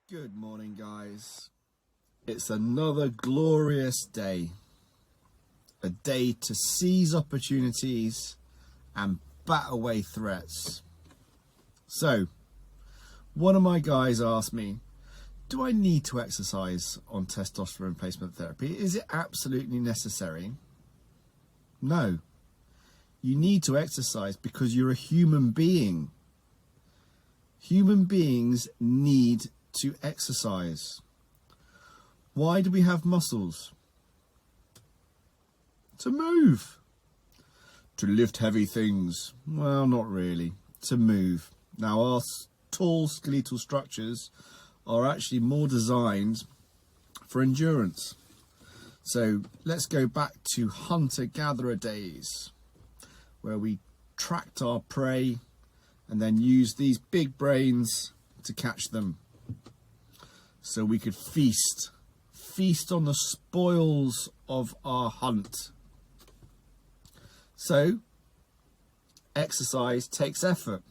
Good morning, guys. It's another glorious day. A day to seize opportunities and bat away threats. So, one of my guys asked me, do I need to exercise on testosterone replacement therapy? Is it absolutely necessary? No. You need to exercise because you're a human being. Human beings need to exercise. Why do we have muscles? To move. To lift heavy things. Well, not really. To move. Now, our tall skeletal structures are actually more designed for endurance. So let's go back to hunter-gatherer days, where we tracked our prey and then used these big brains to catch them. So we could feast on the spoils of our hunt. So, exercise takes effort.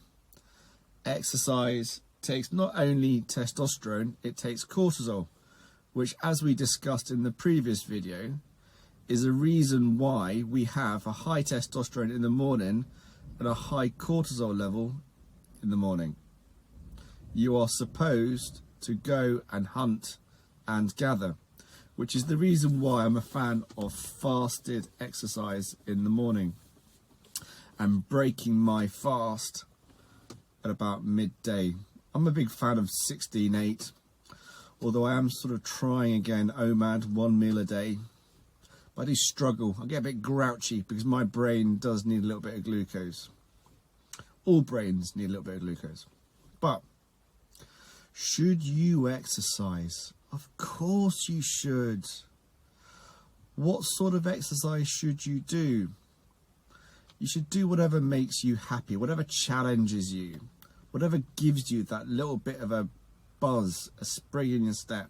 Exercise takes not only testosterone, it takes cortisol, which, as we discussed in the previous video, is a reason why we have a high testosterone in the morning and a high cortisol level in the morning. You are supposed to go and hunt and gather, which is the reason why I'm a fan of fasted exercise in the morning and breaking my fast at about midday. I'm a big fan of 16-8, although I am sort of trying again OMAD, 1 meal a day. But I do struggle. I get a bit grouchy because my brain does need a little bit of glucose. All brains need a little bit of glucose. But should you exercise? Of course you should. What sort of exercise should you do? You should do whatever makes you happy, whatever challenges you, whatever gives you that little bit of a buzz, a spring in your step.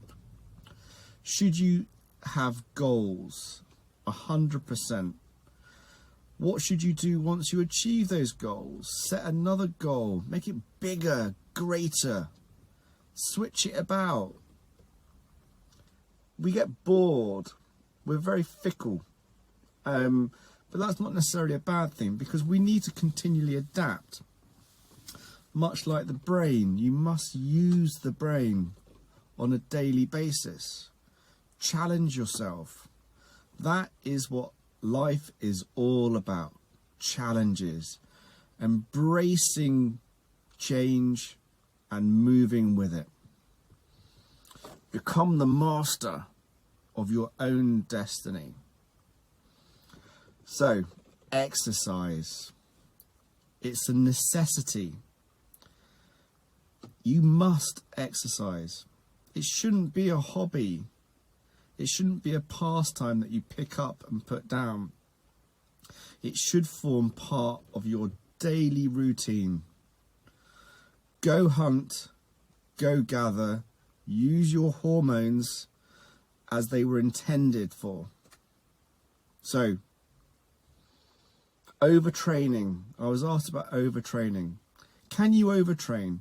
Should you have goals? 100%. What should you do once you achieve those goals? Set another goal, make it bigger, greater. Switch it about. We get bored. We're very fickle. But that's not necessarily a bad thing because we need to continually adapt. Much like the brain, you must use the brain on a daily basis. Challenge yourself. That is what life is all about. Challenges. Embracing change and moving with it. Become the master of your own destiny. So, exercise. It's a necessity. You must exercise. It shouldn't be a hobby. It shouldn't be a pastime that you pick up and put down. It should form part of your daily routine. Go hunt, go gather, use your hormones as they were intended for. So, overtraining. I was asked about overtraining. Can you overtrain?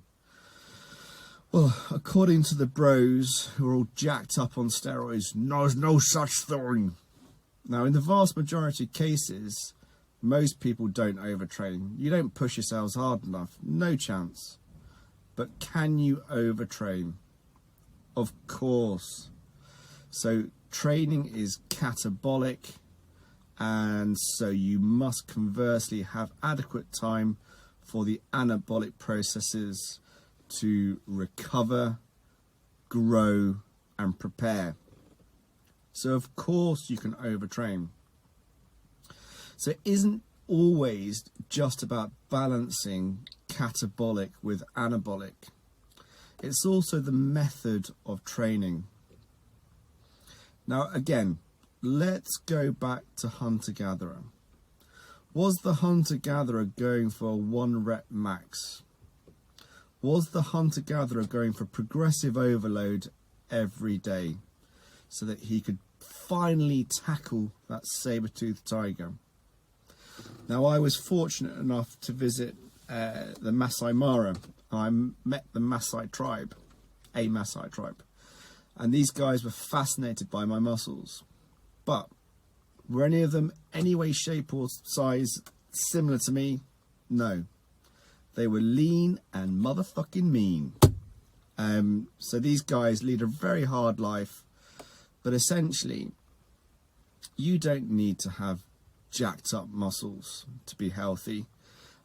Well, according to the bros who are all jacked up on steroids, there's no such thing. Now, in the vast majority of cases, most people don't overtrain. You don't push yourselves hard enough. No chance. But can you overtrain? Of course. So training is catabolic, and so you must conversely have adequate time for the anabolic processes to recover, grow, and prepare. So of course you can overtrain. So it isn't always just about balancing catabolic with anabolic. It's also the method of training. Now again, let's go back to hunter-gatherer. Was the hunter-gatherer going for a 1 rep max? Was the hunter-gatherer going for progressive overload every day so that he could finally tackle that saber-toothed tiger? Now, I was fortunate enough to visit the Masai Mara. I met the Masai tribe, a Maasai tribe. And these guys were fascinated by my muscles. But were any of them any way, shape or size similar to me? No. They were lean and motherfucking mean. So these guys lead a very hard life. But essentially, you don't need to have jacked up muscles to be healthy.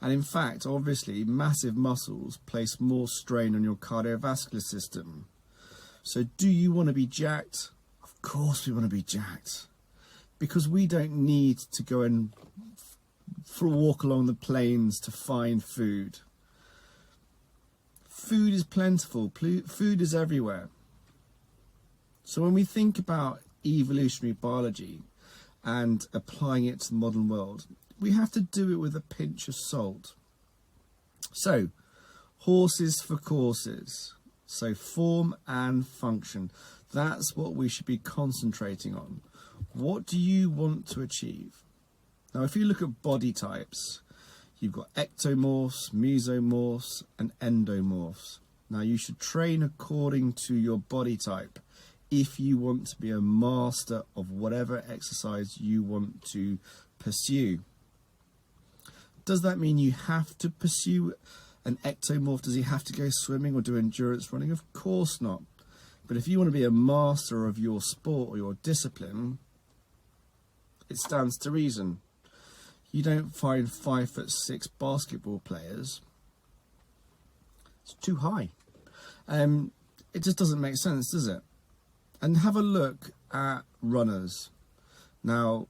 And in fact, obviously, massive muscles place more strain on your cardiovascular system. So do you want to be jacked? Of course we want to be jacked. Because we don't need to go and walk along the plains to find food. Food is plentiful. Food is everywhere. So when we think about evolutionary biology and applying it to the modern world, we have to do it with a pinch of salt. So, horses for courses. So form and function. That's what we should be concentrating on. What do you want to achieve? Now, if you look at body types, you've got ectomorphs, mesomorphs, and endomorphs. Now, you should train according to your body type if you want to be a master of whatever exercise you want to pursue. Does that mean you have to pursue an ectomorph? Does he have to go swimming or do endurance running? Of course not. But if you want to be a master of your sport or your discipline, it stands to reason. You don't find 5'6" basketball players. It's too high. It just doesn't make sense, does it? And have a look at runners. Now,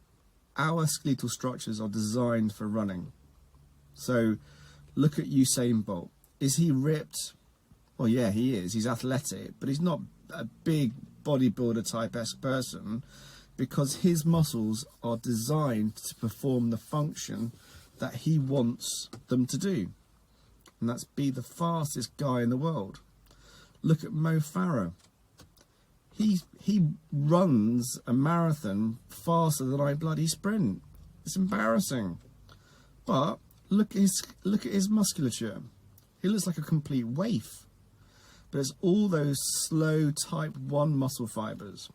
our skeletal structures are designed for running. So, look at Usain Bolt. Is he ripped? Well, yeah, he is. He's athletic, but he's not a big bodybuilder type-esque person because his muscles are designed to perform the function that he wants them to do. And that's be the fastest guy in the world. Look at Mo Farah. He runs a marathon faster than I bloody sprint. It's embarrassing. But look at his musculature. He looks like a complete waif. But it's all those slow type 1 muscle fibers.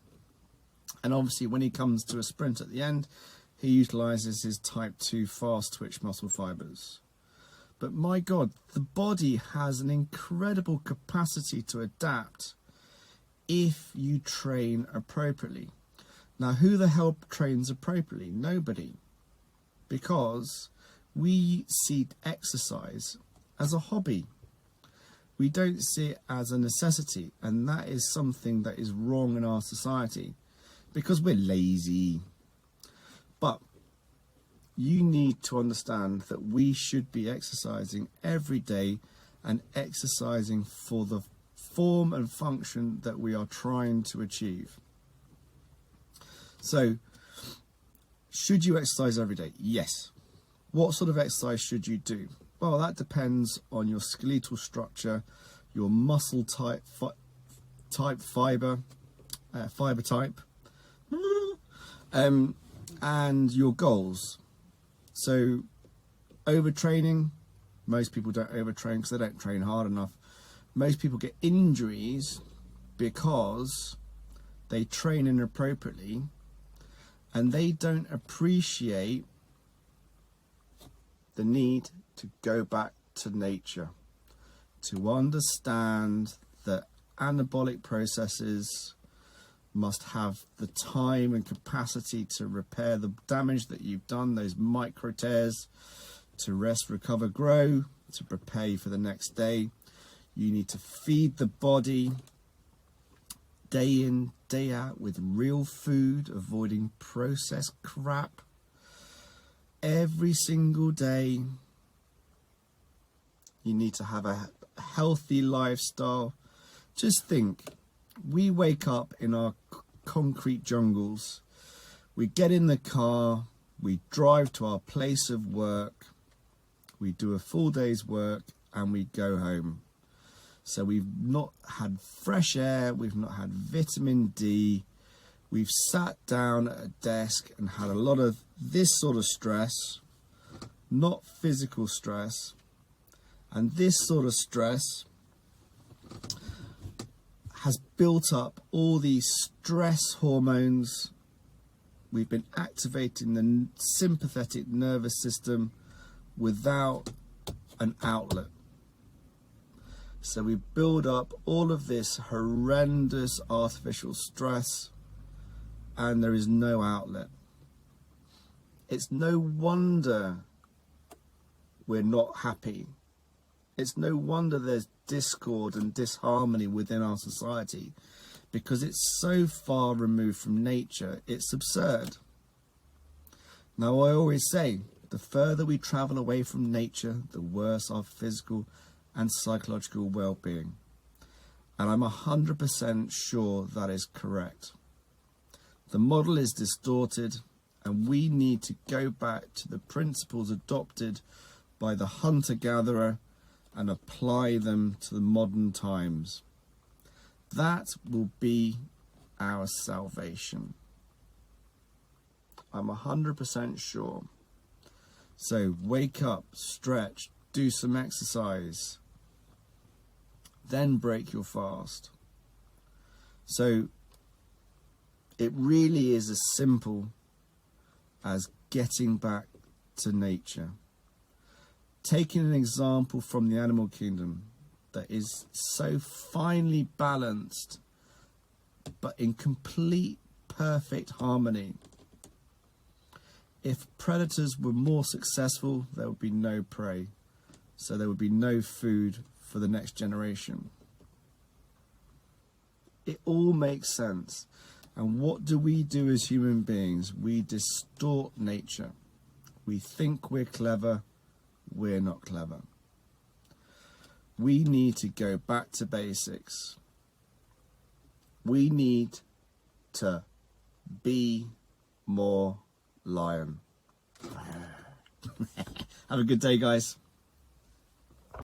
And obviously when he comes to a sprint at the end, he utilizes his type 2 fast twitch muscle fibers. But my God, the body has an incredible capacity to adapt if you train appropriately. Now, who the hell trains appropriately? Nobody. Because we see exercise as a hobby. We don't see it as a necessity, and that is something that is wrong in our society because we're lazy. But you need to understand that we should be exercising every day and exercising for the form and function that we are trying to achieve. So, should you exercise every day? Yes. What sort of exercise should you do? Well, that depends on your skeletal structure, your muscle type, fiber type, and your goals. So, overtraining, most people don't overtrain because they don't train hard enough. Most people get injuries because they train inappropriately and they don't appreciate the need to go back to nature, to understand that anabolic processes must have the time and capacity to repair the damage that you've done, those micro tears, to rest, recover, grow, to prepare you for the next day. You need to feed the body day in, day out with real food, avoiding processed crap. Every single day, you need to have a healthy lifestyle. Just think, we wake up in our concrete jungles, we get in the car, we drive to our place of work, we do a full day's work, and we go home. So we've not had fresh air, we've not had vitamin D, we've sat down at a desk and had a lot of this sort of stress, not physical stress, and this sort of stress has built up all these stress hormones. We've been activating the sympathetic nervous system without an outlet. So we build up all of this horrendous artificial stress, and there is no outlet. It's no wonder we're not happy. It's no wonder there's discord and disharmony within our society, because it's so far removed from nature, it's absurd. Now, I always say, the further we travel away from nature, the worse our physical and psychological well-being. And I'm 100% sure that is correct. The model is distorted, and we need to go back to the principles adopted by the hunter-gatherer and apply them to the modern times. That will be our salvation. I'm 100% sure. So wake up, stretch, do some exercise, then break your fast. So it really is as simple as getting back to nature. Taking an example from the animal kingdom that is so finely balanced, but in complete, perfect harmony. If predators were more successful, there would be no prey. So there would be no food for the next generation. It all makes sense. And what do we do as human beings? We distort nature. We think we're clever. We're not clever. We need to go back to basics. We need to be more lion. Have a good day, guys.